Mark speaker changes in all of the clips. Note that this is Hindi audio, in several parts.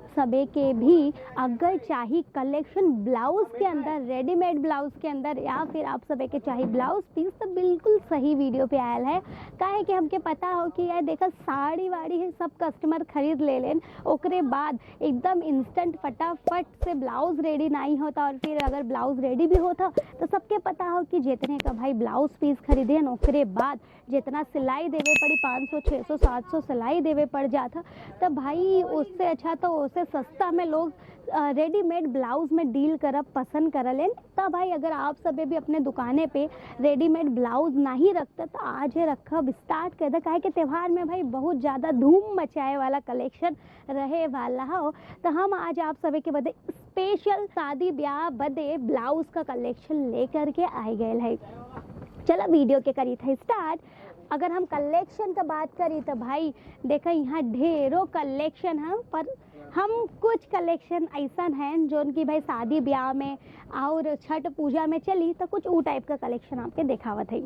Speaker 1: आप सभी के भी अगर चाहिए कलेक्शन ब्लाउज के अंदर, रेडीमेड ब्लाउज के अंदर, या फिर आप सभी के चाहिए ब्लाउज पीस, तो बिल्कुल सही वीडियो पे आयल है। काहे कि हमके पता हो कि यार देखा साड़ी वाड़ी है सब कस्टमर खरीद ले लेन, ओकरे बाद एकदम इंस्टेंट फटाफट से ब्लाउज रेडी नहीं होता, और फिर अगर ब्लाउज रेडी भी होता तो सबके पता हो कि जितने का भाई ब्लाउज पीस खरीदे ओकरे बाद जितना सिलाई देवे पड़ी 500 600 700 सिलाई देवे पड़ जाता, तो भाई उससे अच्छा तो उससे सस्ता में लोग रेडीमेड ब्लाउज में डील करब पसंद करलेन। तब भाई अगर आप सभी भी अपने दुकाने पे रेडीमेड ब्लाउज नहीं रखते तो आज रखब स्टार्ट कर दे, काहे कि त्यौहार में भाई बहुत ज़्यादा धूम मचाए वाला कलेक्शन रहे वाला हो। तो हम आज आप सभी के बदे स्पेशल शादी ब्याह बदे ब्लाउज का कलेक्शन लेकर के आए गए है। चलो वीडियो के करी था स्टार्ट। अगर हम कलेक्शन का बात करी तो भाई देखा यहाँ ढेरों कलेक्शन है, पर हम कुछ कलेक्शन ऐसा हैं जो उनकी भाई शादी ब्याह में और छठ पूजा में चली, तो कुछ वो टाइप का कलेक्शन आपके दिखावत है।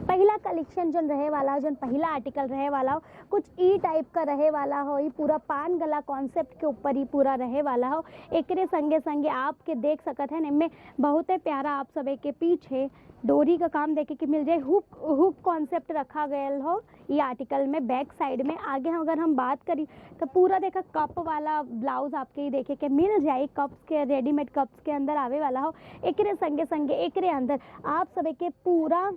Speaker 1: पहला कलेक्शन जो रहे वाला हो, जो पहला आर्टिकल रहे वाला हो, कुछ ई टाइप का रहे वाला हो, ये पूरा पान गला कॉन्सेप्ट के ऊपर ही पूरा रहे वाला हो। एकरे संगे संगे आपके देख सकत है इनमें बहुत ही प्यारा आप सभी के पीछे डोरी का काम देखे कि मिल जाए, हुक कॉन्सेप्ट रखा गया हो ये आर्टिकल में बैक साइड में। आगे अगर हम बात करी तो पूरा देखा कप वाला ब्लाउज आपके ही देखे के मिल जाए, कप्स के रेडीमेड कप्स के अंदर आवे वाला हो। एकरे संगे संगे एकरे अंदर आप सभी के पूरा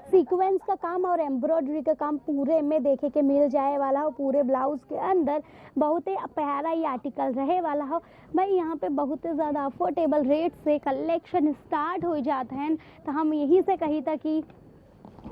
Speaker 1: सीक्वेंस का काम और एम्ब्रॉयडरी का काम पूरे में देखे के मिल जाए वाला हो। पूरे ब्लाउज के अंदर बहुत ही प्यारा ये आर्टिकल रहे वाला हो। भाई यहाँ पे बहुत ही ज़्यादा अफोर्डेबल रेट से कलेक्शन स्टार्ट हो जाते हैं, तो हम यही से कही था कि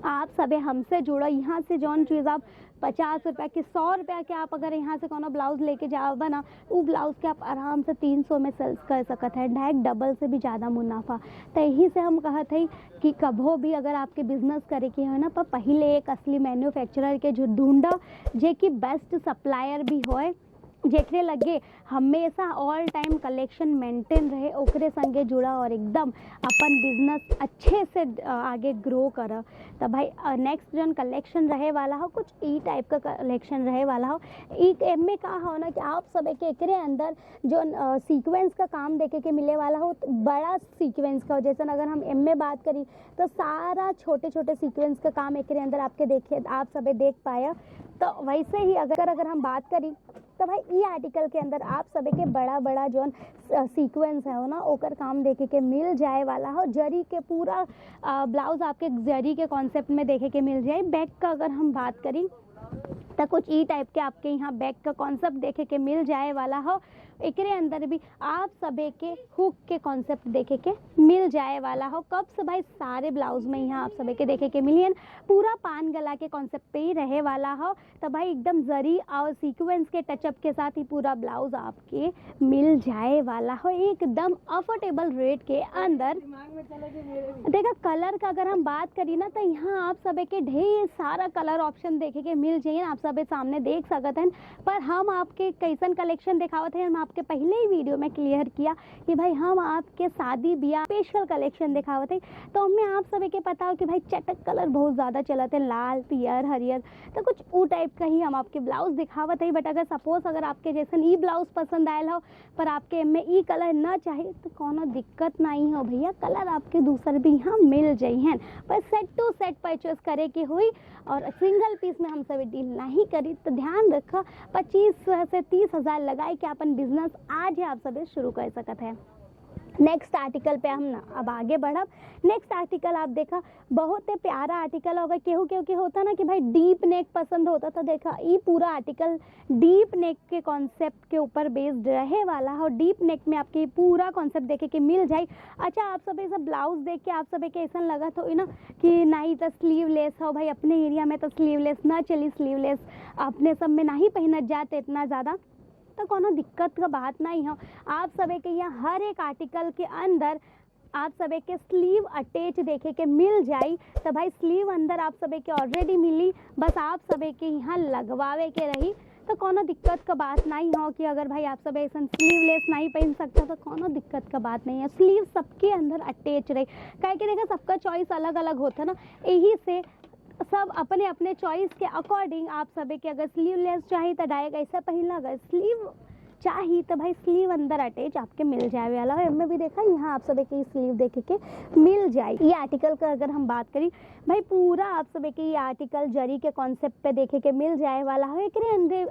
Speaker 1: आप सभी हमसे जुड़ो। यहाँ से जौन चीज़ आप 50 रुपया की 100 रुपया के आप अगर यहाँ से कोनो ब्लाउज लेके जाओ बना, वो ब्लाउज के आप आराम से 300 में सेल्स कर सकते हैं, डायरेक्ट डबल से भी ज़्यादा मुनाफा। तो यही से हम कहते हैं कि कभो भी अगर आपके बिजनेस करे के है ना, पर पहले एक असली मैन्युफैक्चरर के जो ढूंढो जे कि बेस्ट सप्लायर भी होए, जेकरे लगे हमेशा ऑल टाइम कलेक्शन मेंटेन रहे, ओकरे संगे जुड़ा और एकदम अपन बिजनेस अच्छे से आगे ग्रो करा। तो भाई नेक्स्ट जो कलेक्शन रहे वाला हो, कुछ ई टाइप का कलेक्शन रहे वाला हो। एक एम में कहा हो ना कि आप सब एक एकरे अंदर जो सीक्वेंस का काम देखे के मिले वाला हो, तो बड़ा सीक्वेंस का हो। जैसे अगर हम एम में बात करी तो सारा छोटे छोटे सीक्वेंस का काम एकरे अंदर आपके देखे आप सब देख पाया। तो वैसे ही अगर हम बात करी तो भाई ये आर्टिकल के अंदर आप सभी के बड़ा बड़ा जो सीक्वेंस है ना ओकर काम देखे के मिल जाए वाला हो। जरी के पूरा ब्लाउज आपके जरी के कॉन्सेप्ट में देखे के मिल जाए। बैक का अगर हम बात करी तो कुछ ई टाइप के आपके यहाँ बैक का कॉन्सेप्ट देखे के मिल जाए वाला हो। एकरे अंदर भी आप सभी के हुक के कॉन्सेप्ट देखे के मिल जाए वाला हो। कब से भाई सारे ब्लाउज में यहाँ आप सभी के देखे के मिलियन पूरा पान गला के कॉन्सेप्ट पे ही रहे वाला हो। तो भाई एकदम जरी और सीक्वेंस के टचअप के साथ ही पूरा ब्लाउज आपके मिल जाए वाला हो, एकदम अफोर्डेबल रेट के अंदर। देखा कलर का अगर हम बात करी ना, तो यहाँ आप सभी के ढेर सारा कलर ऑप्शन देखे के मिल जाइए, आप सभी सामने देख सकते हैं। पर हम आपके कैसन कलेक्शन दिखावत हैं, हम आपके पहले ही वीडियो में क्लियर किया कि भाई हम आपके शादी ब्याह स्पेशल कलेक्शन दिखावत हैं। तो हमें आप सभी के पता हो कि भाई चटक कलर बहुत ज़्यादा चलत है, लाल पियर हरियर, तो कुछ वो टाइप का ही हम आपके ब्लाउज दिखावत है। बट अगर सपोज अगर आपके जैसे ई ब्लाउज पसंद आयल हो पर आपके में ई कलर ना चाहिए तो कोनो दिक्कत नहीं हो भैया, कलर आपके दूसरे भी यहाँ मिल जाइए। पर सेट टू सेट परचेस करे की हुई और सिंगल पीस में हम सभी डील नहीं करी, तो ध्यान रखा 25 से 30 हज़ार लगाए कि अपन बिजनेस आज ही आप सभी शुरू कर सकते हैं। नेक्स्ट आर्टिकल पे हम ना अब आगे बढ़ब। नेक्स्ट आर्टिकल आप देखा बहुत ही प्यारा आर्टिकल होगा। केहू केहू के होता ना कि भाई डीप नेक पसंद होता, तो देखा ये पूरा आर्टिकल डीप नेक के कॉन्सेप्ट के ऊपर बेस्ड रहे वाला हो। डीप नेक में आपके पूरा कॉन्सेप्ट देखे के मिल जाए। अच्छा आप सब सब ब्लाउज देख के आप सब के ऐसा लगा तो ना कि नहीं तो स्लीवलेस हो, भाई अपने एरिया में तो स्लीवलेस ना चली, स्लीवलेस अपने सब में नहीं पहनत जाते इतना ज़्यादा, तो कोनो दिक्कत का बात नहीं हो। आप सभी के यहाँ हर एक आर्टिकल के अंदर आप सभी के स्लीव अटैच देखे के मिल जाई। तो भाई स्लीव अंदर आप सभी के ऑलरेडी मिली, बस आप सभी के यहाँ लगवावे के रही। तो कोनो दिक्कत का बात नहीं हो कि अगर भाई आप सब ऐसा स्लीवलेस नहीं पहन सकता तो कोनो दिक्कत का बात नहीं है। स्लीव सबके अंदर अटैच रही, काहे कि देखा सबका चॉइस अलग अलग होता है ना, यही से सब अपने अपने चॉइस के अकॉर्डिंग आप सभी के अगर स्लीवलेस चाहिए तो डायरेक्ट ऐसा पहनना, अगर स्लीव चाहिए तो भाई स्लीव अंदर अटैच आपके मिल जाए वाला है। इनमें भी देखा यहाँ आप सब के स्लीव देखे के मिल जाए। ये आर्टिकल का अगर हम बात करें भाई पूरा आप सब के ये आर्टिकल जरी के कॉन्सेप्ट पे देखे के मिल जाए वाला है। एक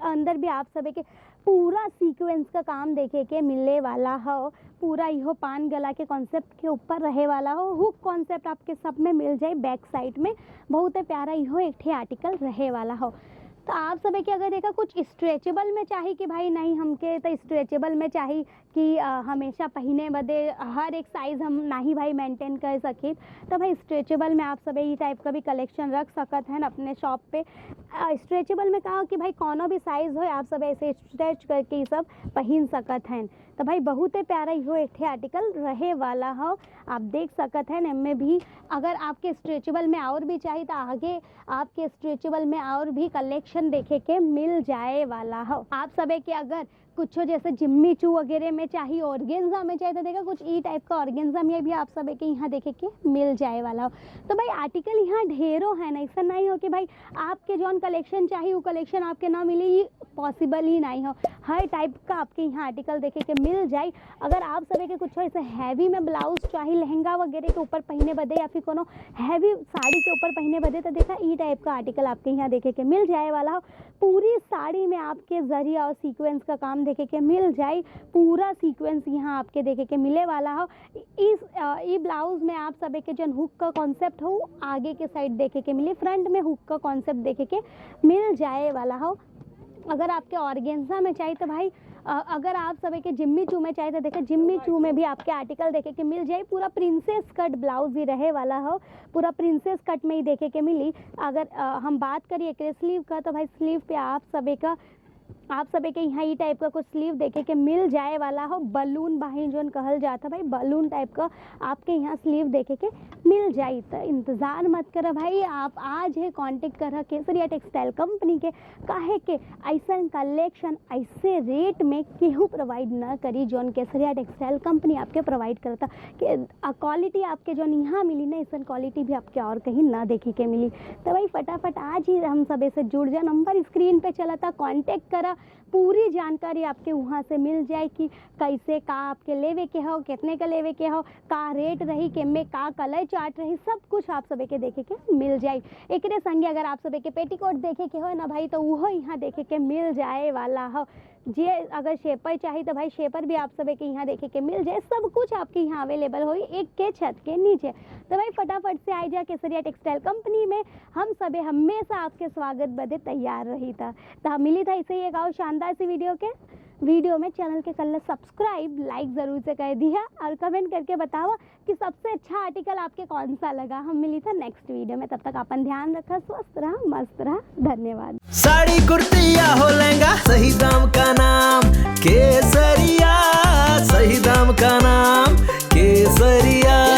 Speaker 1: अंदर भी आप सब के पूरा सीक्वेंस का काम देखे के मिलने वाला हो। पूरा इहो पान गला के कॉन्सेप्ट के ऊपर रहे वाला हो। हुक कॉन्सेप्ट आपके सब में मिल जाए बैक साइड में। बहुत प्यारा इहो एक ठे आर्टिकल रहे वाला हो। तो आप सब के अगर देखा कुछ स्ट्रेचेबल में चाहिए कि भाई नहीं हमके तो स्ट्रेचेबल में चाहिए कि हमेशा पहने बदे हर एक साइज़ हम नहीं भाई मेंटेन कर सके, तो भाई स्ट्रेचेबल में आप सब ये टाइप का भी कलेक्शन रख सकत हैं अपने शॉप पे। स्ट्रेचेबल में कहा कि भाई कोनो भी साइज़ हो आप सब ऐसे स्ट्रेच करके ये सब पहन सकत हैं। तो भाई बहुत ही प्यारा इहो एक आर्टिकल रहे वाला हो। आप देख सकत हैं इनमें भी अगर आपके स्ट्रेचेबल में और भी चाहिए तो आगे आपके स्ट्रेचेबल में और भी कलेक्शन देखे के मिल जाए वाला हो। आप सबे के अगर कुछ जैसे जिम्मी चू वगैरह में चाहिए ऑर्गेन्जा में चाहिए तो देखा कुछ ई टाइप का ऑर्गेन्जा में भी आप सब के यहाँ देखे के मिल जाए वाला हो। तो भाई आर्टिकल यहाँ ढेरों है ना, ऐसा नहीं हो कि भाई आपके जौन कलेक्शन चाहिए वो कलेक्शन आपके ना मिले, ये पॉसिबल ही नहीं हो। हर टाइप का आपके यहाँ आर्टिकल देखे के मिल जाए। अगर आप सब के कुछ ऐसे हैवी में ब्लाउज चाहिए लहंगा वगैरह के ऊपर पहने बदे या फिर कोनो हैवी साड़ी के ऊपर पहने बदे तो देखा ई टाइप का आर्टिकल आपके यहाँ देखे के मिल जाए वाला हो। पूरी साड़ी में आपके जरिया और सीक्वेंस का काम देखे के मिल जाए। पूरा सीक्वेंस यहाँ आपके देखे के मिले वाला हो। इस ब्लाउज में आप सब के जन हुक का कॉन्सेप्ट हो आगे के साइड देखे के मिले, फ्रंट में हुक का कॉन्सेप्ट देखे के मिल जाए वाला हो। अगर आपके ऑर्गेन्जा में चाहिए तो भाई अगर आप सब के जिम्मी चू में चाहिए तो देखिए जिम्मी चू में भी आपके आर्टिकल देखे के मिल जाए। पूरा प्रिंसेस कट ब्लाउज ही रहे वाला हो। पूरा प्रिंसेस कट में ही देखे के मिली। अगर हम बात करिए स्लीव का तो भाई स्लीव पे आप सब के यहाँ ये टाइप का कुछ स्लीव देखे के मिल जाए वाला हो। बलून बाही जोन कहल जाता भाई बलून टाइप का आपके यहाँ स्लीव देखे के मिल जाए। तो इंतज़ार मत करो भाई, आप आज है कांटेक्ट करा केसरिया टेक्सटाइल कंपनी के। काहे के ऐसा कलेक्शन ऐसे रेट में केहू प्रोवाइड ना करी जोन केसरिया टेक्सटाइल कंपनी आपके प्रोवाइड करता कि क्वालिटी आपके जोन यहाँ मिली ना ऐसा क्वालिटी भी आपके और कहीं ना देखे के मिली। तो भाई फटाफट आज ही हम सब से जुड़ जाए। नंबर स्क्रीन पे चला था, कॉन्टेक्ट करा। पूरी जानकारी आपके वहाँ से मिल जाए कि कैसे का आपके लेवे के हो, कितने का लेवे के हो, का रेट रही, के में का कलर चार्ट रही, सब कुछ आप सब के देखे के मिल जाए। एक संगे अगर आप सब के पेटीकोट देखे के हो ना भाई तो वो यहाँ देखे के मिल जाए वाला हो। जे अगर शेपर चाहिए तो भाई शेपर भी आप सब के यहाँ देखे के मिल जाए। सब कुछ आपके यहाँ अवेलेबल हो एक के छत के नीचे। तो भाई फटाफट से आ जाए केसरिया टेक्सटाइल कंपनी में। हम सब हमेशा आपके स्वागत बदे तैयार रही था। तो मिली था इसे एक और शानदार सी वीडियो में चैनल के कर सब्सक्राइब, लाइक जरूर से कर दिया और कमेंट करके बताओ कि सबसे अच्छा आर्टिकल आपके कौन सा लगा। हम मिली था नेक्स्ट वीडियो में, तब तक अपन ध्यान रखा, स्वस्थ रहा, मस्त रहा। धन्यवाद।
Speaker 2: साड़ी कुर्ती या हो लहंगा सही दाम का नाम केसरिया, सही दाम का नाम केसरिया।